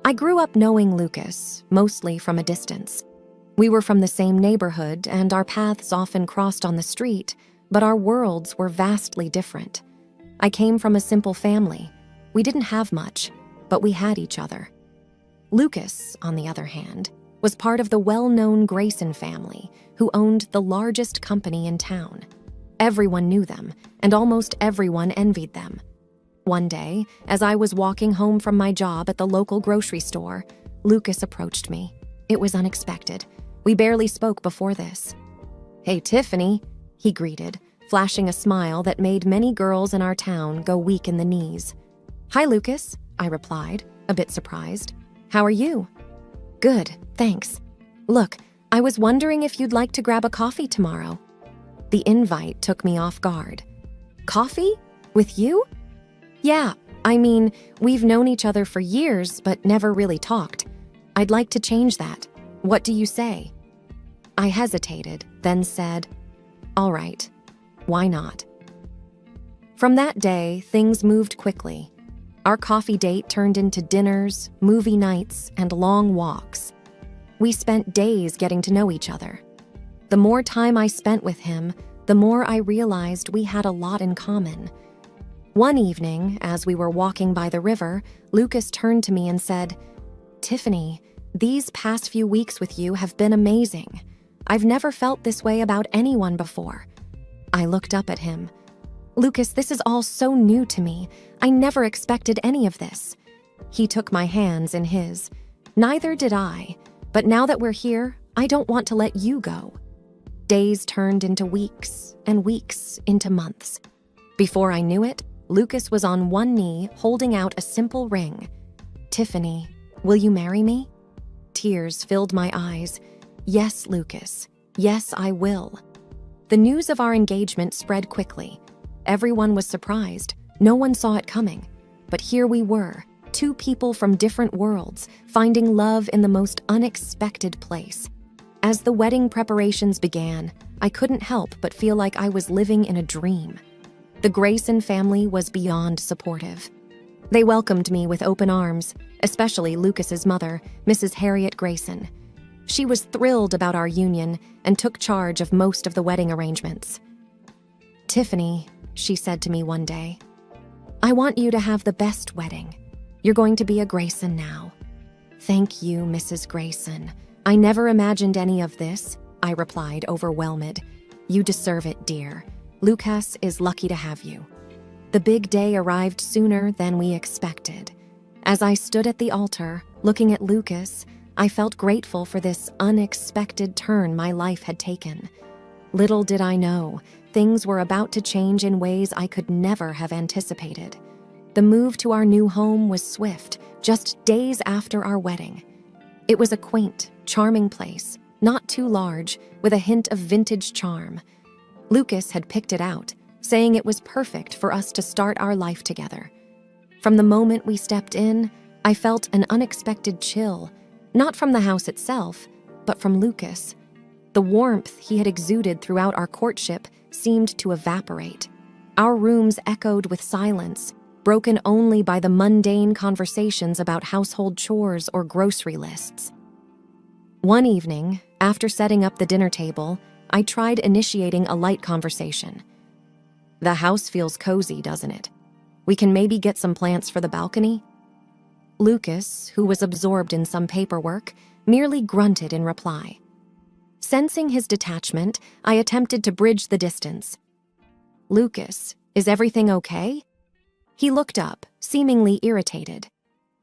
I grew up knowing Lucas, mostly from a distance. We were from the same neighborhood, and our paths often crossed on the street, but our worlds were vastly different. I came from a simple family. We didn't have much, but we had each other. Lucas, on the other hand, was part of the well-known Grayson family, who owned the largest company in town. Everyone knew them, and almost everyone envied them. One day, as I was walking home from my job at the local grocery store, Lucas approached me. It was unexpected. We barely spoke before this. "Hey, Tiffany," he greeted, flashing a smile that made many girls in our town go weak in the knees. "Hi, Lucas," I replied, a bit surprised. "How are you?" "Good, thanks. Look, I was wondering if you'd like to grab a coffee tomorrow." The invite took me off guard. "Coffee? With you?" "Yeah, I mean, we've known each other for years, but never really talked. I'd like to change that. What do you say?" I hesitated, then said, "All right, why not?" From that day, things moved quickly. Our coffee date turned into dinners, movie nights, and long walks. We spent days getting to know each other. The more time I spent with him, the more I realized we had a lot in common. One evening, as we were walking by the river, Lucas turned to me and said, "Tiffany, these past few weeks with you have been amazing. I've never felt this way about anyone before." I looked up at him. "Lucas, this is all so new to me. I never expected any of this." He took my hands in his. "Neither did I, but now that we're here, I don't want to let you go." Days turned into weeks, and weeks into months. Before I knew it, Lucas was on one knee holding out a simple ring. "Tiffany, will you marry me?" Tears filled my eyes. "Yes, Lucas. Yes, I will." The news of our engagement spread quickly. Everyone was surprised. No one saw it coming. But here we were, two people from different worlds, finding love in the most unexpected place. As the wedding preparations began, I couldn't help but feel like I was living in a dream. The Grayson family was beyond supportive. They welcomed me with open arms, especially Lucas's mother, Mrs. Harriet Grayson. She was thrilled about our union and took charge of most of the wedding arrangements. "Tiffany," she said to me one day, "I want you to have the best wedding. You're going to be a Grayson now." "Thank you, Mrs. Grayson. I never imagined any of this," I replied, overwhelmed. "You deserve it, dear. Lucas is lucky to have you." The big day arrived sooner than we expected. As I stood at the altar, looking at Lucas, I felt grateful for this unexpected turn my life had taken. Little did I know, things were about to change in ways I could never have anticipated. The move to our new home was swift, just days after our wedding. It was a quaint, charming place, not too large, with a hint of vintage charm. Lucas had picked it out, saying it was perfect for us to start our life together. From the moment we stepped in, I felt an unexpected chill, not from the house itself, but from Lucas. The warmth he had exuded throughout our courtship seemed to evaporate. Our rooms echoed with silence, broken only by the mundane conversations about household chores or grocery lists. One evening, after setting up the dinner table, I tried initiating a light conversation. "The house feels cozy, doesn't it? We can maybe get some plants for the balcony?" Lucas, who was absorbed in some paperwork, merely grunted in reply. Sensing his detachment, I attempted to bridge the distance. "Lucas, is everything okay?" He looked up, seemingly irritated.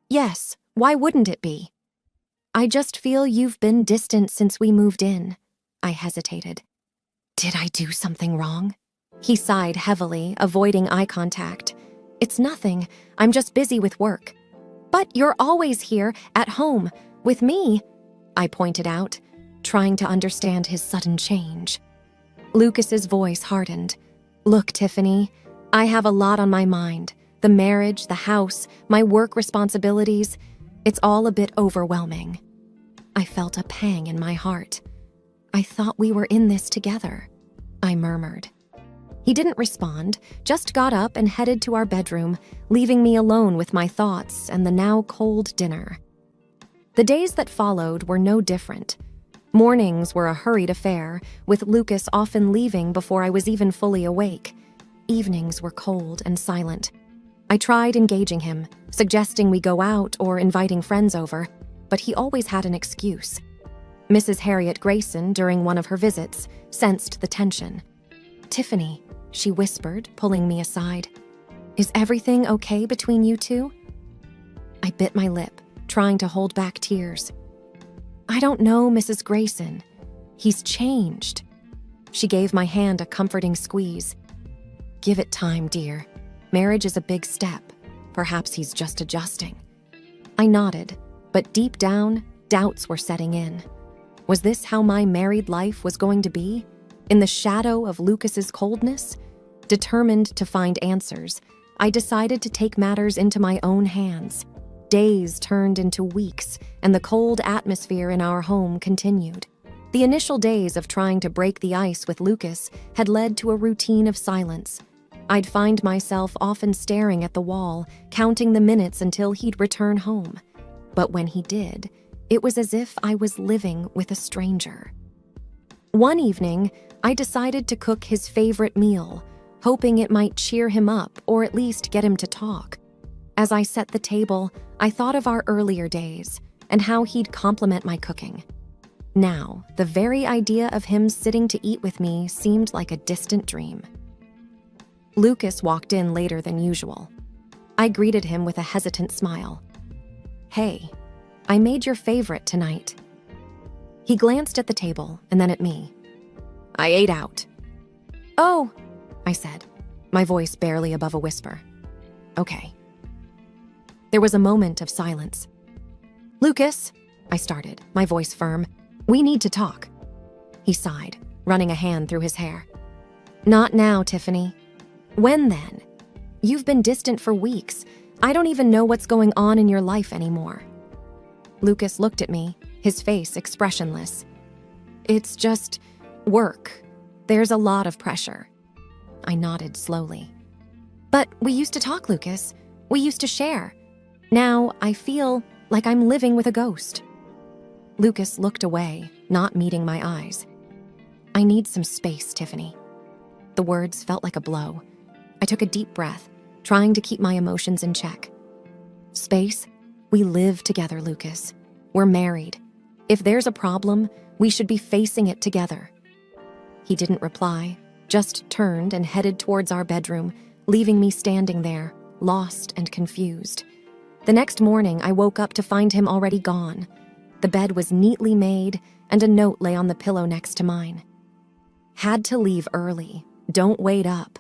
"Yes, why wouldn't it be?" "I just feel you've been distant since we moved in." I hesitated. "Did I do something wrong?" He sighed heavily, avoiding eye contact. "It's nothing. I'm just busy with work." "But you're always here, at home, with me," I pointed out, trying to understand his sudden change. Lucas's voice hardened. "Look, Tiffany, I have a lot on my mind. The marriage, the house, my work responsibilities. It's all a bit overwhelming." I felt a pang in my heart. "I thought we were in this together," I murmured. He didn't respond, just got up and headed to our bedroom, leaving me alone with my thoughts and the now cold dinner. The days that followed were no different. Mornings were a hurried affair, with Lucas often leaving before I was even fully awake. Evenings were cold and silent. I tried engaging him, suggesting we go out or inviting friends over, but he always had an excuse. Mrs. Harriet Grayson, during one of her visits, sensed the tension. "Tiffany," she whispered, pulling me aside. "Is everything okay between you two?" I bit my lip, trying to hold back tears. "I don't know, Mrs. Grayson. He's changed." She gave my hand a comforting squeeze. "Give it time, dear. Marriage is a big step. Perhaps he's just adjusting." I nodded, but deep down, doubts were setting in. Was this how my married life was going to be? In the shadow of Lucas's coldness? Determined to find answers, I decided to take matters into my own hands. Days turned into weeks, and the cold atmosphere in our home continued. The initial days of trying to break the ice with Lucas had led to a routine of silence. I'd find myself often staring at the wall, counting the minutes until he'd return home. But when he did, it was as if I was living with a stranger. One evening, I decided to cook his favorite meal, hoping it might cheer him up or at least get him to talk. As I set the table, I thought of our earlier days and how he'd compliment my cooking. Now, the very idea of him sitting to eat with me seemed like a distant dream. Lucas walked in later than usual. I greeted him with a hesitant smile. "Hey, I made your favorite tonight." He glanced at the table and then at me. "I ate out." "Oh," I said, my voice barely above a whisper. "Okay." There was a moment of silence. "Lucas," I started, my voice firm, "we need to talk." He sighed, running a hand through his hair. "Not now, Tiffany." "When then? You've been distant for weeks. I don't even know what's going on in your life anymore." Lucas looked at me, his face expressionless. "It's just work. There's a lot of pressure." I nodded slowly. "But we used to talk, Lucas. We used to share. Now I feel like I'm living with a ghost." Lucas looked away, not meeting my eyes. "I need some space, Tiffany." The words felt like a blow. I took a deep breath, trying to keep my emotions in check. "Space? We live together, Lucas. We're married. If there's a problem, we should be facing it together." He didn't reply, just turned and headed towards our bedroom, leaving me standing there, lost and confused. The next morning, I woke up to find him already gone. The bed was neatly made, and a note lay on the pillow next to mine. "Had to leave early. Don't wait up."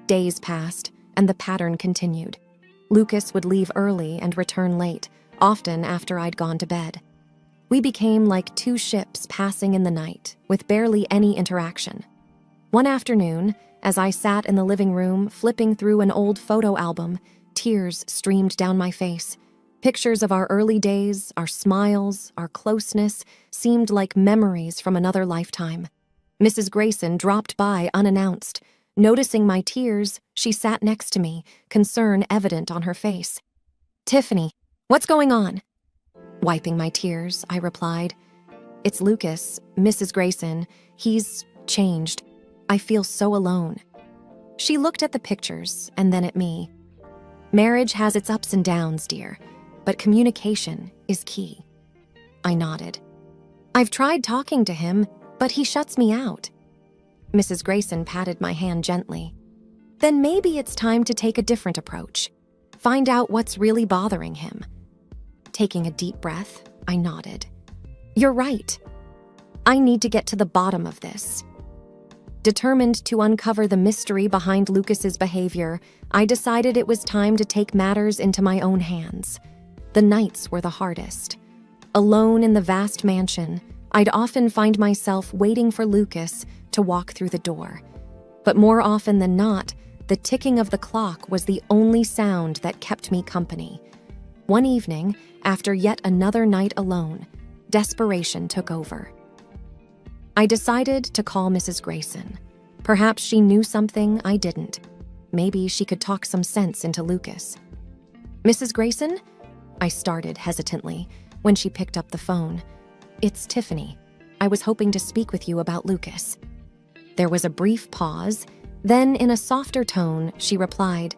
Days passed, and the pattern continued. Lucas would leave early and return late, often after I'd gone to bed. We became like two ships passing in the night, with barely any interaction. One afternoon, as I sat in the living room flipping through an old photo album, tears streamed down my face. Pictures of our early days, our smiles, our closeness, seemed like memories from another lifetime. Mrs. Grayson dropped by unannounced. Noticing my tears, she sat next to me, concern evident on her face. "Tiffany, what's going on?" Wiping my tears, I replied, "It's Lucas, Mrs. Grayson. He's changed. I feel so alone." She looked at the pictures and then at me. "Marriage has its ups and downs, dear, but communication is key." I nodded. "I've tried talking to him, but he shuts me out." Mrs. Grayson patted my hand gently. "Then maybe it's time to take a different approach. Find out what's really bothering him." Taking a deep breath, I nodded. "You're right. I need to get to the bottom of this." Determined to uncover the mystery behind Lucas's behavior, I decided it was time to take matters into my own hands. The nights were the hardest. Alone in the vast mansion, I'd often find myself waiting for Lucas to walk through the door. But more often than not, the ticking of the clock was the only sound that kept me company. One evening, after yet another night alone, desperation took over. I decided to call Mrs. Grayson. Perhaps she knew something I didn't. Maybe she could talk some sense into Lucas. "Mrs. Grayson?" I started hesitantly, when she picked up the phone. "It's Tiffany. I was hoping to speak with you about Lucas." There was a brief pause. Then, in a softer tone, she replied,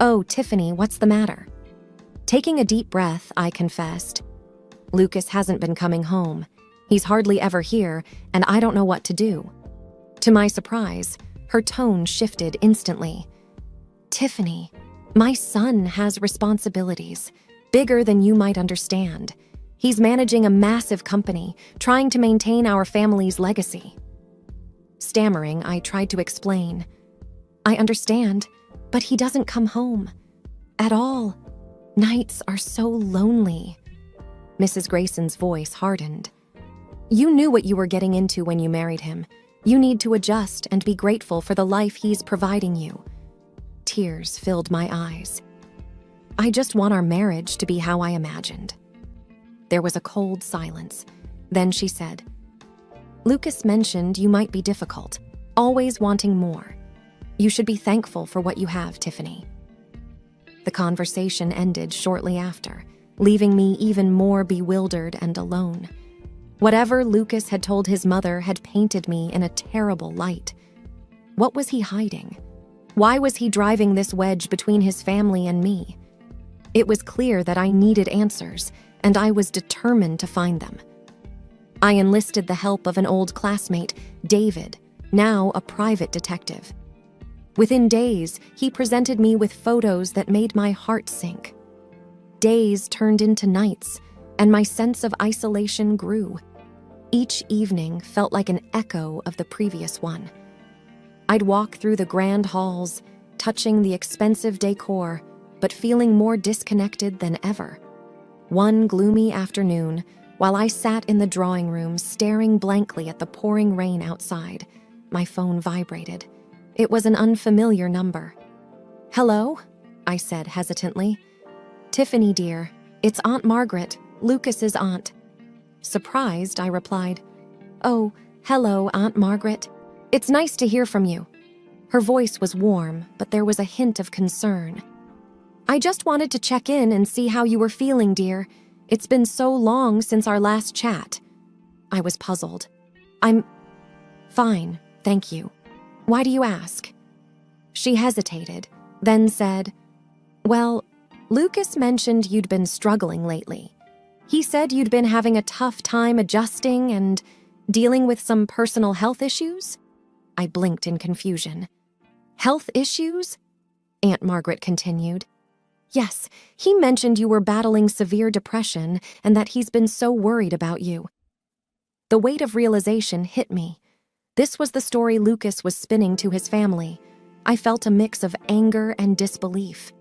"Oh, Tiffany, what's the matter?" Taking a deep breath, I confessed, "Lucas hasn't been coming home. He's hardly ever here, and I don't know what to do." To my surprise, her tone shifted instantly. "Tiffany, my son has responsibilities, bigger than you might understand. He's managing a massive company, trying to maintain our family's legacy." Stammering, I tried to explain. "I understand, but he doesn't come home. At all. Nights are so lonely." Mrs. Grayson's voice hardened. "You knew what you were getting into when you married him. You need to adjust and be grateful for the life he's providing you." Tears filled my eyes. "I just want our marriage to be how I imagined." There was a cold silence. Then she said, "Lucas mentioned you might be difficult, always wanting more. You should be thankful for what you have, Tiffany." The conversation ended shortly after, leaving me even more bewildered and alone. Whatever Lucas had told his mother had painted me in a terrible light. What was he hiding? Why was he driving this wedge between his family and me? It was clear that I needed answers, and I was determined to find them. I enlisted the help of an old classmate, David, now a private detective. Within days, he presented me with photos that made my heart sink. Days turned into nights, and my sense of isolation grew. Each evening felt like an echo of the previous one. I'd walk through the grand halls, touching the expensive decor, but feeling more disconnected than ever. One gloomy afternoon, while I sat in the drawing room staring blankly at the pouring rain outside, my phone vibrated. It was an unfamiliar number. "Hello?" I said hesitantly. "Tiffany, dear, it's Aunt Margaret, Lucas's aunt." Surprised, I replied, "Oh, hello, Aunt Margaret. It's nice to hear from you." Her voice was warm, but there was a hint of concern. "I just wanted to check in and see how you were feeling, dear. It's been so long since our last chat." I was puzzled. "I'm fine, thank you. Why do you ask?" She hesitated, then said, "Well, Lucas mentioned you'd been struggling lately. He said you'd been having a tough time adjusting and dealing with some personal health issues?" I blinked in confusion. "Health issues?" Aunt Margaret continued. "Yes, he mentioned you were battling severe depression and that he's been so worried about you." The weight of realization hit me. This was the story Lucas was spinning to his family. I felt a mix of anger and disbelief.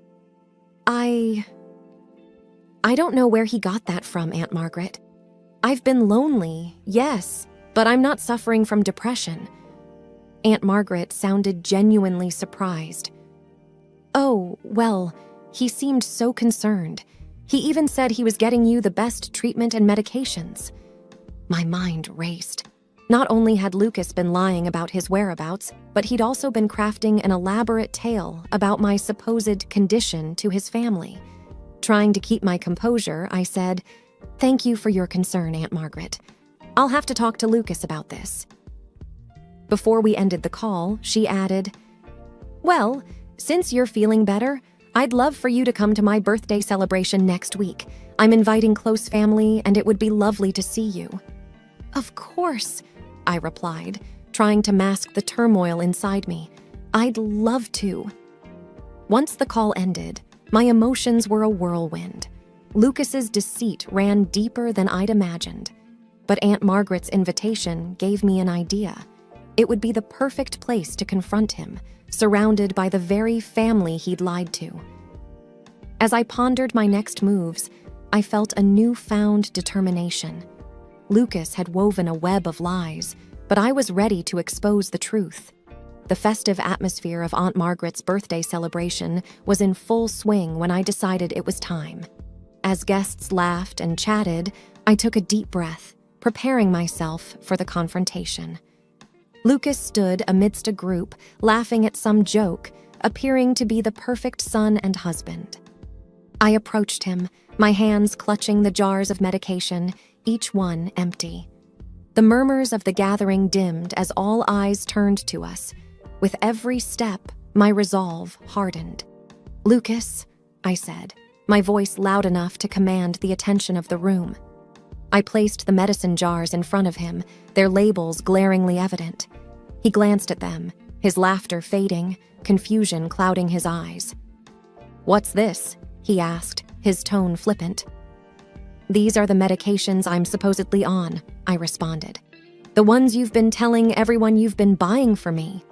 I don't know where he got that from, Aunt Margaret. I've been lonely, yes, but I'm not suffering from depression." Aunt Margaret sounded genuinely surprised. "Oh, well, he seemed so concerned. He even said he was getting you the best treatment and medications." My mind raced. Not only had Lucas been lying about his whereabouts, but he'd also been crafting an elaborate tale about my supposed condition to his family. Trying to keep my composure, I said, "Thank you for your concern, Aunt Margaret. I'll have to talk to Lucas about this." Before we ended the call, she added, "Well, since you're feeling better, I'd love for you to come to my birthday celebration next week. I'm inviting close family, and it would be lovely to see you." "Of course," I replied, trying to mask the turmoil inside me. "I'd love to." Once the call ended, my emotions were a whirlwind. Lucas's deceit ran deeper than I'd imagined. But Aunt Margaret's invitation gave me an idea. It would be the perfect place to confront him, surrounded by the very family he'd lied to. As I pondered my next moves, I felt a newfound determination. Lucas had woven a web of lies, but I was ready to expose the truth. The festive atmosphere of Aunt Margaret's birthday celebration was in full swing when I decided it was time. As guests laughed and chatted, I took a deep breath, preparing myself for the confrontation. Lucas stood amidst a group, laughing at some joke, appearing to be the perfect son and husband. I approached him, my hands clutching the jars of medication, each one empty. The murmurs of the gathering dimmed as all eyes turned to us. With every step, my resolve hardened. "Lucas," I said, my voice loud enough to command the attention of the room. I placed the medicine jars in front of him, their labels glaringly evident. He glanced at them, his laughter fading, confusion clouding his eyes. "What's this?" he asked, his tone flippant. "These are the medications I'm supposedly on," I responded. "The ones you've been telling everyone you've been buying for me."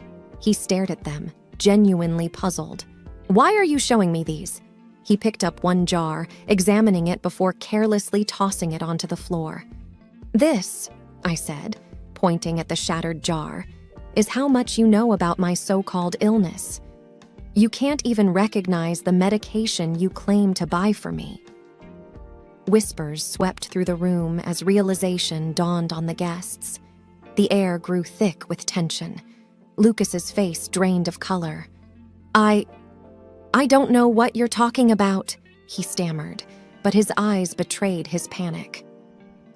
He stared at them, genuinely puzzled. "Why are you showing me these?" He picked up one jar, examining it before carelessly tossing it onto the floor. "This," I said, pointing at the shattered jar, "is how much you know about my so-called illness. You can't even recognize the medication you claim to buy for me." Whispers swept through the room as realization dawned on the guests. The air grew thick with tension. Lucas's face drained of color. I don't know what you're talking about," he stammered, but his eyes betrayed his panic.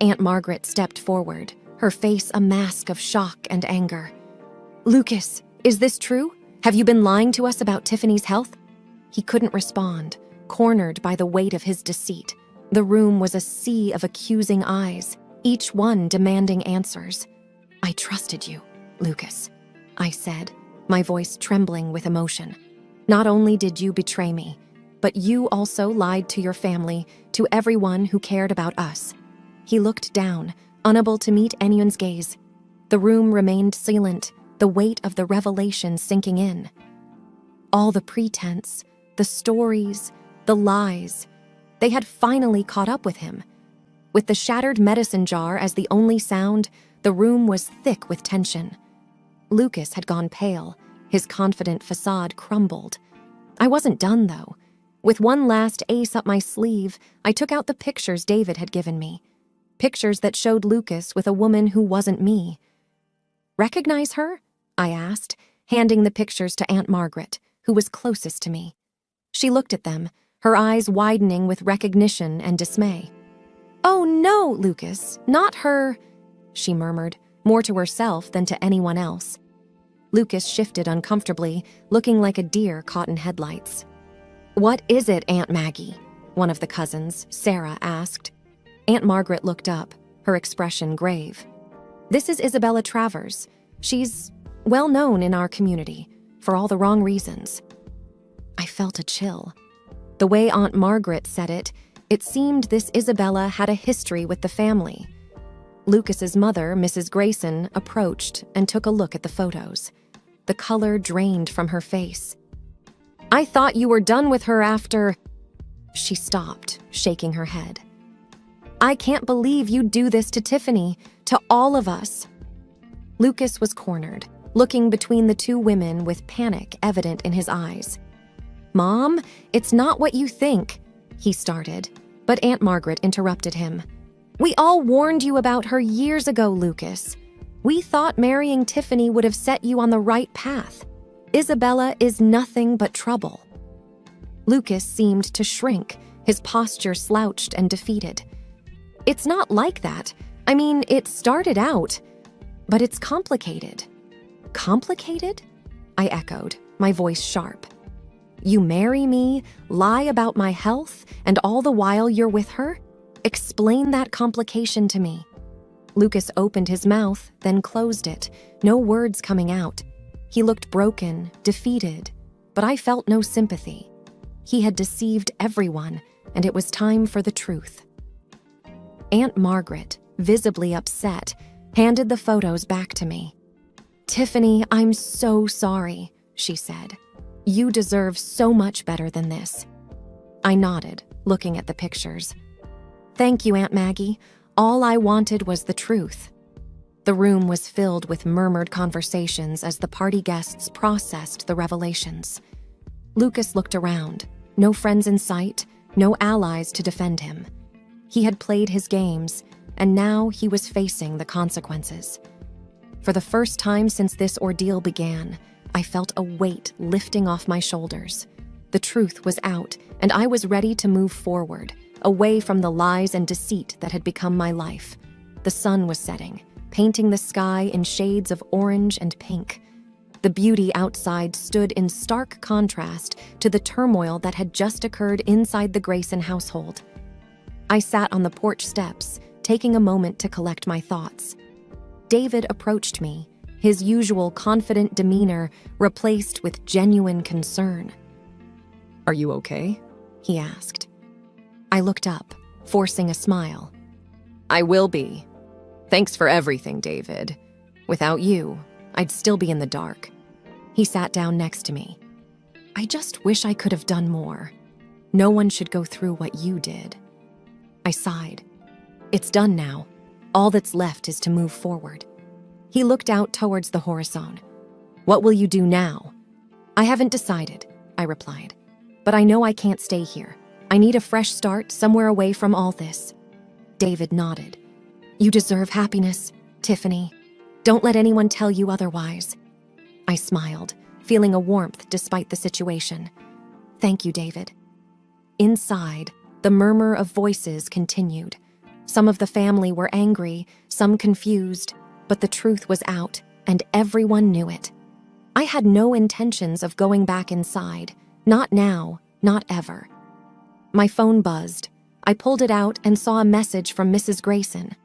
Aunt Margaret stepped forward, her face a mask of shock and anger. "Lucas, is this true? Have you been lying to us about Tiffany's health?" He couldn't respond, cornered by the weight of his deceit. The room was a sea of accusing eyes, each one demanding answers. "I trusted you, Lucas," I said, my voice trembling with emotion. "Not only did you betray me, but you also lied to your family, to everyone who cared about us." He looked down, unable to meet anyone's gaze. The room remained silent, the weight of the revelation sinking in. All the pretense, the stories, the lies, they had finally caught up with him. With the shattered medicine jar as the only sound, the room was thick with tension. Lucas had gone pale, his confident facade crumbled. I wasn't done, though. With one last ace up my sleeve, I took out the pictures David had given me. Pictures that showed Lucas with a woman who wasn't me. "Recognize her?" I asked, handing the pictures to Aunt Margaret, who was closest to me. She looked at them, her eyes widening with recognition and dismay. "Oh no, Lucas, not her," she murmured, more to herself than to anyone else. Lucas shifted uncomfortably, looking like a deer caught in headlights. "What is it, Aunt Maggie?" one of the cousins, Sarah, asked. Aunt Margaret looked up, her expression grave. "This is Isabella Travers. She's well known in our community, for all the wrong reasons." I felt a chill. The way Aunt Margaret said it, it seemed this Isabella had a history with the family. Lucas's mother, Mrs. Grayson, approached and took a look at the photos. The color drained from her face. "I thought you were done with her after—" She stopped, shaking her head. "I can't believe you'd do this to Tiffany, to all of us." Lucas was cornered, looking between the two women with panic evident in his eyes. "Mom, it's not what you think," he started, but Aunt Margaret interrupted him. "We all warned you about her years ago, Lucas. We thought marrying Tiffany would have set you on the right path. Isabella is nothing but trouble." Lucas seemed to shrink, his posture slouched and defeated. "It's not like that. I mean, it started out, but it's complicated." "Complicated?" I echoed, my voice sharp. "You marry me, lie about my health, and all the while you're with her? Explain that complication to me." Lucas opened his mouth, then closed it, no words coming out. He looked broken, defeated, but I felt no sympathy. He had deceived everyone, and it was time for the truth. Aunt Margaret, visibly upset, handed the photos back to me. "Tiffany, I'm so sorry," she said. "You deserve so much better than this." I nodded, looking at the pictures. "Thank you, Aunt Maggie. All I wanted was the truth." The room was filled with murmured conversations as the party guests processed the revelations. Lucas looked around. No friends in sight, no allies to defend him. He had played his games, and now he was facing the consequences. For the first time since this ordeal began, I felt a weight lifting off my shoulders. The truth was out, and I was ready to move forward, away from the lies and deceit that had become my life. The sun was setting, painting the sky in shades of orange and pink. The beauty outside stood in stark contrast to the turmoil that had just occurred inside the Grayson household. I sat on the porch steps, taking a moment to collect my thoughts. David approached me, his usual confident demeanor replaced with genuine concern. "Are you okay?" he asked. I looked up, forcing a smile. "I will be. Thanks for everything, David. Without you, I'd still be in the dark." He sat down next to me. "I just wish I could have done more. No one should go through what you did." I sighed. "It's done now. All that's left is to move forward." He looked out towards the horizon. "What will you do now?" "I haven't decided," I replied. "But I know I can't stay here. I need a fresh start somewhere away from all this." David nodded. "You deserve happiness, Tiffany. Don't let anyone tell you otherwise." I smiled, feeling a warmth despite the situation. "Thank you, David." Inside, the murmur of voices continued. Some of the family were angry, some confused, but the truth was out, and everyone knew it. I had no intentions of going back inside. Not now, not ever. My phone buzzed. I pulled it out and saw a message from Mrs. Grayson.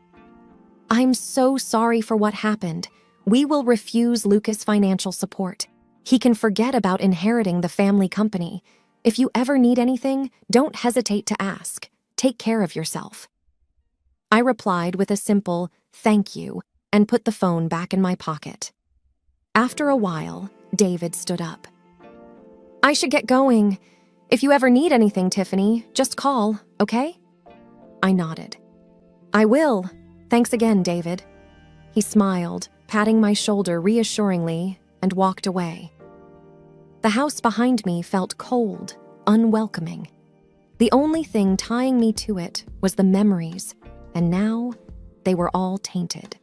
"I'm so sorry for what happened. We will refuse Lucas financial support. He can forget about inheriting the family company. If you ever need anything, don't hesitate to ask. Take care of yourself." I replied with a simple "thank you" and put the phone back in my pocket. After a while, David stood up. "I should get going. If you ever need anything, Tiffany, just call, okay?" I nodded. "I will. Thanks again, David." He smiled, patting my shoulder reassuringly, and walked away. The house behind me felt cold, unwelcoming. The only thing tying me to it was the memories, and now they were all tainted.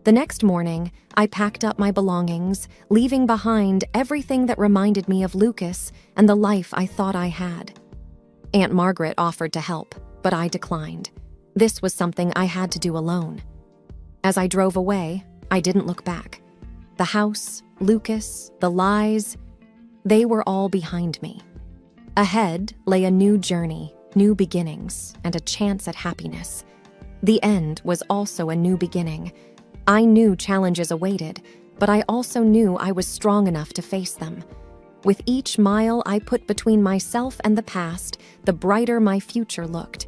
The next morning, I packed up my belongings, leaving behind everything that reminded me of Lucas and the life I thought I had. Aunt Margaret offered to help, but I declined. This was something I had to do alone. As I drove away, I didn't look back. The house, Lucas, the lies, they were all behind me. Ahead lay a new journey, new beginnings, and a chance at happiness. The end was also a new beginning. I knew challenges awaited, but I also knew I was strong enough to face them. With each mile I put between myself and the past, the brighter my future looked.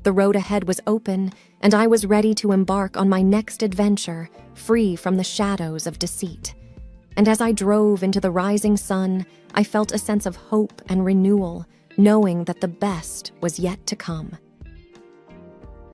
The road ahead was open, and I was ready to embark on my next adventure, free from the shadows of deceit. And as I drove into the rising sun, I felt a sense of hope and renewal, knowing that the best was yet to come.